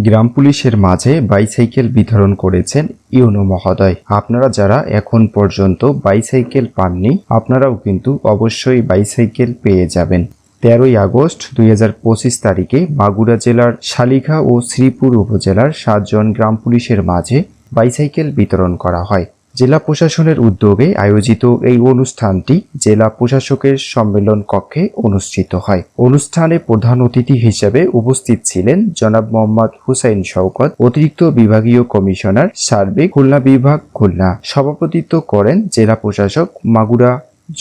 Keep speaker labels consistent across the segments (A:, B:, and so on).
A: গ্রাম পুলিশের মাঝে বাইসাইকেল বিতরণ করেছেন ইউনূ মহোদয়। আপনারা যারা এখন পর্যন্ত বাইসাইকেল পাননি, আপনারাও কিন্তু অবশ্যই বাইসাইকেল পেয়ে যাবেন। 13ই আগস্ট 2025 তারিখে মাগুরা জেলার শালিখা ও শ্রীপুর উপজেলার 7 জন গ্রাম পুলিশের মাঝে বাইসাইকেল বিতরণ করা হয়। জেলা প্রশাসনের উদ্যোগে আয়োজিত এই অনুষ্ঠানটি জেলা প্রশাসকের সম্মেলন কক্ষে অনুষ্ঠিত হয়। অনুষ্ঠানে প্রধান অতিথি হিসেবে উপস্থিত ছিলেন জনাব মোহাম্মদ হুসাইন শওকত, অতিরিক্ত বিভাগীয় কমিশনার সার্বিক, খুলনা বিভাগ, খুলনা। সভাপতিত্ব করেন জেলা প্রশাসক মাগুরা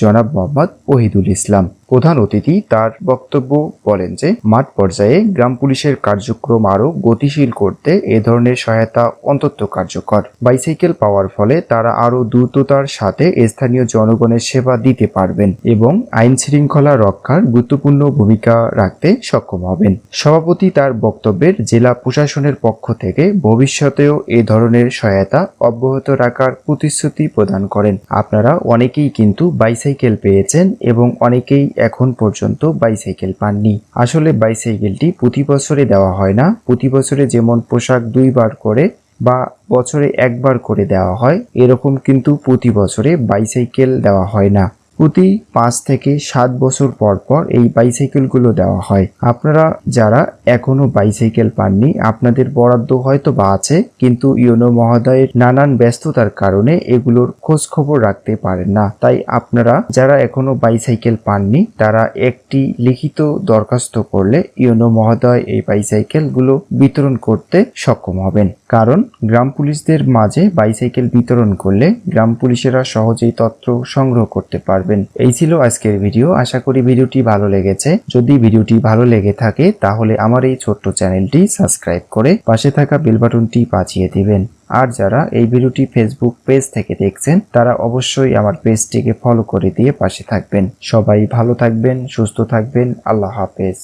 A: জনাব মোহাম্মদ ওহিদুল ইসলাম। প্রধান অতিথি তার বক্তব্য বলেন যে মাঠ পর্যায়ে গ্রাম পুলিশের কার্যক্রম আরও গতিশীল করতে এ ধরনের সহায়তা অত্যন্ত কার্যকর। বাইসাইকেল পাওয়ার ফলে তারা আরও দ্রুততার সাথে স্থানীয় জনগণের সেবা দিতে পারবেন এবং আইন শৃঙ্খলা রক্ষার গুরুত্বপূর্ণ ভূমিকা রাখতে সক্ষম হবেন। সভাপতি তার বক্তব্যের জেলা প্রশাসনের পক্ষ থেকে ভবিষ্যতেও এ ধরনের সহায়তা অব্যাহত রাখার প্রতিশ্রুতি প্রদান করেন। আপনারা অনেকেই কিন্তু বাইসাইকেল পেয়েছেন এবং অনেকেই এখন পর্যন্ত বাইসাইকেল পাননি। আসলে বাইসাইকেলটি প্রতি বছরে দেওয়া হয় না। প্রতি বছরে যেমন পোশাক 2 বার করে বা বছরে 1 বার করে দেওয়া হয়, এরকম কিন্তু প্রতি বছরে বাইসাইকেল দেওয়া হয় না। প্রতি 5 থেকে 7 বছর পর পর এই বাইসাইকেলগুলো দেওয়া হয়। আপনারা যারা এখনো বাইসাইকেল পাননি, আপনাদের বরাদ্দ হয়তো বা আছে, কিন্তু ইউনূ মহোদয়ের নানান ব্যস্ততার কারণে এগুলোর খোঁজ খবর রাখতে পারেন না। তাই আপনারা যারা এখনো বাইসাইকেল পাননি, তারা একটি লিখিত দরখাস্ত করলে ইউনূ মহোদয় এই বাইসাইকেলগুলো বিতরণ করতে সক্ষম হবেন। কারণ গ্রাম পুলিশদের মাঝে বাইসাইকেল বিতরণ করলে গ্রাম পুলিশেরা সহজেই তথ্য সংগ্রহ করতে পারবে। এই ছিল আজকের ভিডিও। আশা করি ভিডিওটি ভালো লেগেছে। যদি ভিডিওটি ভালো লেগে থাকে তাহলে আমার এই ছোট্ট চ্যানেলটি সাবস্ক্রাইব করে পাশে থাকা বেল বাটনটি বাজিয়ে দিবেন। আর যারা এই ভিডিওটি ফেসবুক পেজ থেকে দেখছেন, তারা অবশ্যই আমার পেজটিকে ফলো করে দিয়ে পাশে থাকবেন। সবাই ভালো থাকবেন, সুস্থ থাকবেন। আল্লাহ হাফেজ।